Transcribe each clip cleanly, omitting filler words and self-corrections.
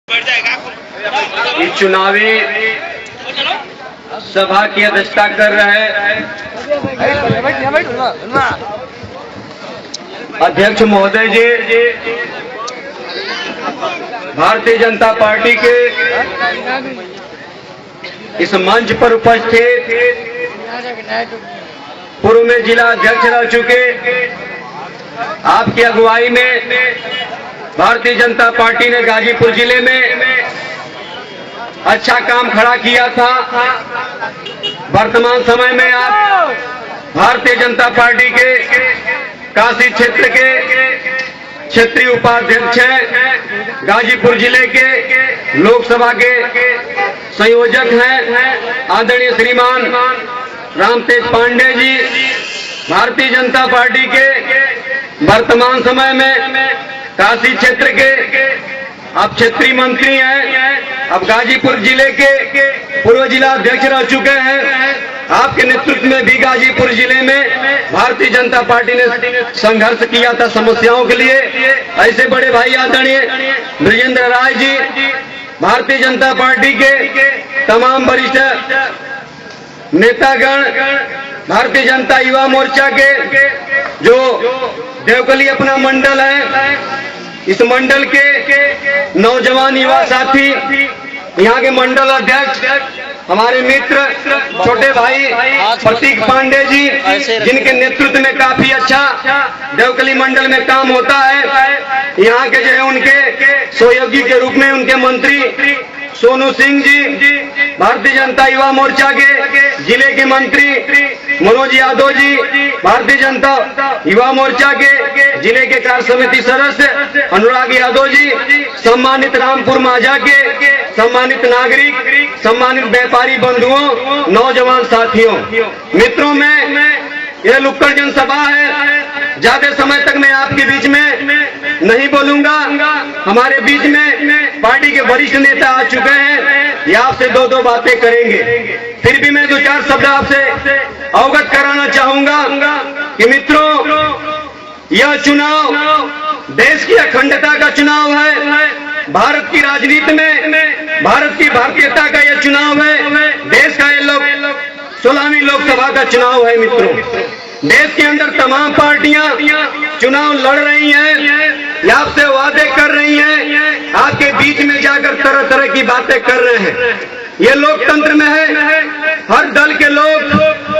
इस चुनावी सभा की अध्यक्षता कर रहे अध्यक्ष महोदय जी, भारतीय जनता पार्टी के इस मंच पर उपस्थित पूर्व में जिला अध्यक्ष रह चुके, आपकी अगुवाई में भारतीय जनता पार्टी ने गाजीपुर जिले में अच्छा काम खड़ा किया था। वर्तमान समय में आप भारतीय जनता पार्टी के काशी क्षेत्र के क्षेत्रीय उपाध्यक्ष हैं, गाजीपुर जिले के लोकसभा के संयोजक हैं आदरणीय श्रीमान रामतेज पांडे जी। भारतीय जनता पार्टी के वर्तमान समय में काशी क्षेत्र के आप क्षेत्रीय मंत्री हैं, अब गाजीपुर जिले के पूर्व जिला अध्यक्ष रह चुके हैं। आपके नेतृत्व में भी गाजीपुर जिले में भारतीय जनता पार्टी ने संघर्ष किया था समस्याओं के लिए। ऐसे बड़े भाई आदरणीय ब्रजेंद्र राय जी, भारतीय जनता पार्टी के तमाम वरिष्ठ नेतागण, भारतीय जनता युवा मोर्चा के जो देवकली अपना मंडल है, इस मंडल के नौजवान युवा साथी, यहाँ के मंडल अध्यक्ष हमारे मित्र छोटे भाई प्रतीक पांडे जी, जिनके नेतृत्व में काफी अच्छा देवकली मंडल में काम होता है। यहाँ के जो है उनके सहयोगी के रूप में उनके मंत्री सोनू सिंह जी, भारतीय जनता युवा मोर्चा के जिले के मंत्री मनोज यादव जी, भारतीय जनता युवा मोर्चा के जिले के कार्य समिति सदस्य अनुराग यादव जी, सम्मानित रामपुर माझा के सम्मानित नागरिक, सम्मानित व्यापारी बंधुओं, नौजवान साथियों, मित्रों, में यह लुक्कड़ जनसभा है। ज्यादा समय तक मैं आपके बीच में नहीं बोलूंगा। हमारे बीच में पार्टी के वरिष्ठ नेता आ चुके हैं, ये आपसे दो बातें करेंगे। फिर भी मैं दो चार शब्द आपसे अवगत कराना चाहूंगा कि मित्रों, यह चुनाव देश की अखंडता का चुनाव है। भारत की राजनीति में भारत की भारतीयता का यह चुनाव है। देश का ये 16वीं लोकसभा का चुनाव है। मित्रों, देश के अंदर तमाम पार्टियां चुनाव लड़ रही हैं, आपसे वादे कर रही हैं, आपके बीच में जाकर तरह तरह की बातें कर रहे हैं। ये लोकतंत्र में है, हर दल के लोग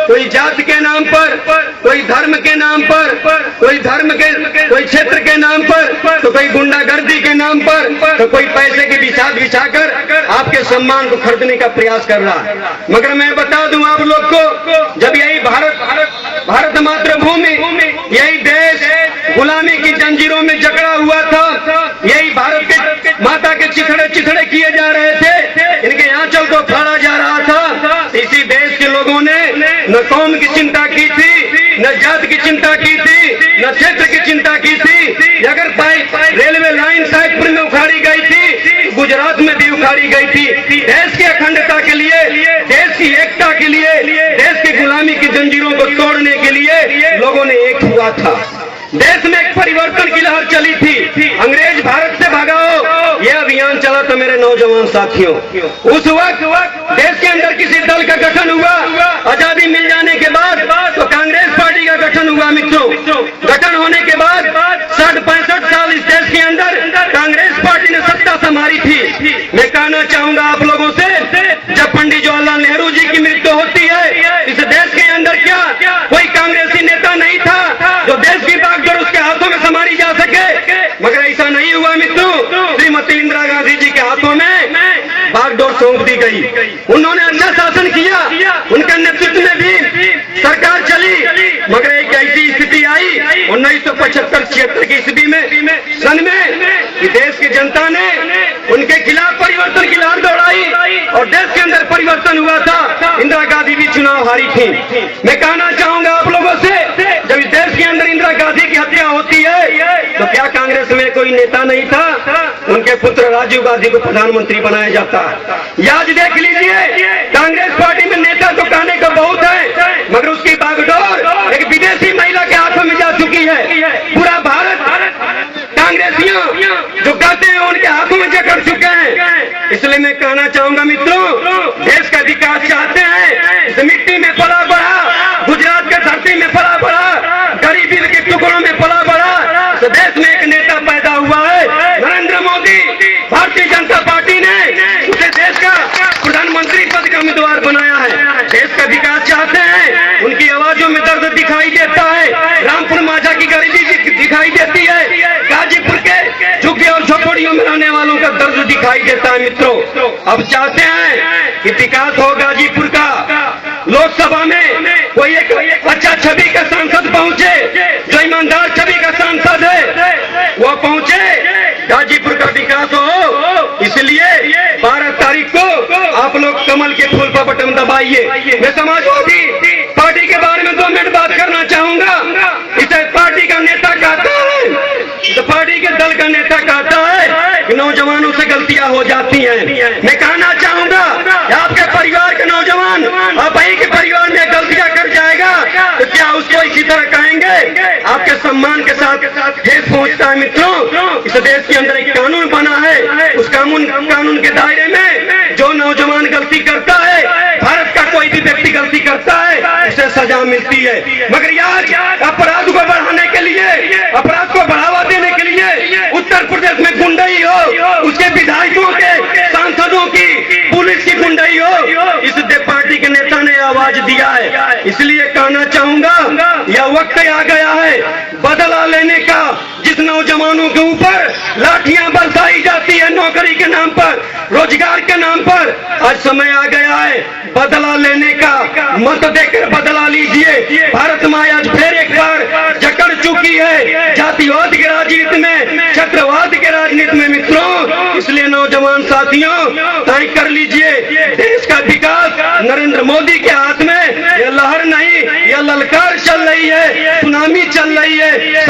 कोई जाति के नाम पर, कोई धर्म के नाम पर, कोई क्षेत्र के नाम पर, तो कोई गुंडागर्दी के नाम पर, तो कोई पैसे की बिछाकर आपके सम्मान को खरीदने का प्रयास कर रहा है। मगर मैं बता दूं आप लोग को, जब यही भारत मातृभूमि, यही देश गुलामी की जंजीरों में जकड़ा हुआ था, यही भारत के माता के चिथड़े किए जा रहे थे, इनके आंचल को फाड़ा जा रहा था। इसी देश के लोगों ने न कौम की चिंता की थी, न जात की चिंता की थी, न क्षेत्र की चिंता की थी। अगर रेलवे लाइन साइडपुर में उखाड़ी गई थी, गुजरात में भी उखाड़ी गई थी। देश की अखंडता के लिए, देश की एकता के लिए, देश की गुलामी की जंजीरों को तोड़ने के लिए लोगों ने एक हुआ था। देश में एक परिवर्तन की लहर चली थी, अंग्रेज भारत से भगाओ, यह अभियान चला था मेरे नौजवान साथियों। उस वक्त देश के अंदर किसी दल का गठन हुआ, आजादी मिल जाने के बाद तो कांग्रेस पार्टी का गठन हुआ। मित्रों, गठन होने के बाद 60-65 साल इस देश के अंदर कांग्रेस पार्टी ने सत्ता संभाली थी। मैं कहना चाहूंगा आप लोगों से, जब पंडित जवाहरलाल नेहरू जी की मृत्यु होती है, इस देश के अंदर क्या कोई कांग्रेसी नेता नहीं था जो देश की बागडोर उसके हाथों में संभाली जा सके? मगर ऐसा नहीं हुआ मित्रों। श्रीमती इंदिरा गांधी जी के हाथों में बागडोर सौंप दी गई। उन्होंने अच्छा शासन किया, उनके नेतृत्व में भी सरकार चली। मगर एक ऐसी स्थिति आई 1975-76 की ईस्वी में, सन में, कि देश की जनता ने उनके खिलाफ परिवर्तन की लहर दौड़ाई और देश के अंदर परिवर्तन हुआ था। इंदिरा गांधी भी चुनाव हारी थी। मैं कहना चाहूंगा आप लोगों से, जब इस देश के अंदर इंदिरा गांधी की हत्या होती है, तो क्या कांग्रेस में कोई नेता नहीं था? उनके पुत्र राजीव गांधी को प्रधानमंत्री बनाया जाता। याद देख लीजिए, कांग्रेस पार्टी में नेता तो कहने का बहुत है, मगर उसकी बागडोर एक विदेशी महिला के हाथों में जा चुकी है। पूरा भारत कांग्रेसियों जो कहते हैं उनके हाथों में जकड़ चुके हैं। इसलिए मैं कहना चाहूंगा मित्रों, देश का विकास चाहते हैं, इस मिट्टी में पला बड़ा, गुजरात के धरती में पला बड़ा, गरीबी के टुकड़ों में पला बड़ा, इस देश में एक नेता पैदा हुआ है, नरेंद्र मोदी। भारतीय जनता पार्टी ने उसे देश का प्रधानमंत्री पद का उम्मीदवार बनाया है। देश का विकास चाहते हैं, उनकी आवाजों में दर्द दिखाई देता है, रामपुर माझा की गरीबी दिखाई देती है, गाजीपुर के झुग्गी और झोपड़ियों में रहने वालों का दर्द दिखाई देता है। मित्रों, अब चाहते हैं कि विकास हो गाजीपुर का, लोकसभा में कोई एक अच्छा छवि का सांसद पहुंचे, जो ईमानदार छवि का सांसद है वो पहुंचे, गाजीपुर का विकास हो। इसलिए 12 तारीख को आप लोग कमल के फूल पर बटन दबाइए। मैं समाजवादी पार्टी के बारे में 2 मिनट बात करना चाहूंगा। इसे पार्टी का नेता कहता है, तो पार्टी के दल का नेता कहता है कि नौजवानों से गलतियां हो जाती हैं। मैं कहना चाहूंगा आपके परिवार के नौजवान आप ही के परिवार में गलतियां कर जाएगा तो क्या उसको इसी तरह कहेंगे? आपके सम्मान के साथ ठेस पहुंचता है। मित्रों, इस देश के अंदर एक कानून बना है, उस कानून के दायरे में जो नौजवान गलती करता है, भारत का कोई भी व्यक्ति गलती करता है, उसे सजा मिलती है। मगर यार, अपराध को बढ़ाने के लिए, अपराध को बढ़ावा देने के लिए उत्तर प्रदेश में गुंडई हो, उसके विधायकों के, सांसदों की, पुलिस की गुंडई हो, इस पार्टी के नेता ने आवाज दिया है। इसलिए कहना चाहूंगा, यह वक्त आ गया है बदला लेने का। जिस नौजवानों के ऊपर लाठियां बरसाई जाती है नौकरी के नाम पर, रोजगार के नाम पर, आज समय आ गया है बदला लेने का। मत देकर बदला लीजिए। भारत माँ आज फिर एक बार जकड़ चुकी है जातिवाद के राजनीति में, छत्रवाद के राजनीति में। मित्रों, इसलिए नौजवान साथियों, तय कर लीजिए, देश का विकास नरेंद्र मोदी के हाथ में। यह लहर नहीं, यह ललकार चल रही है, सुनामी चल रही है।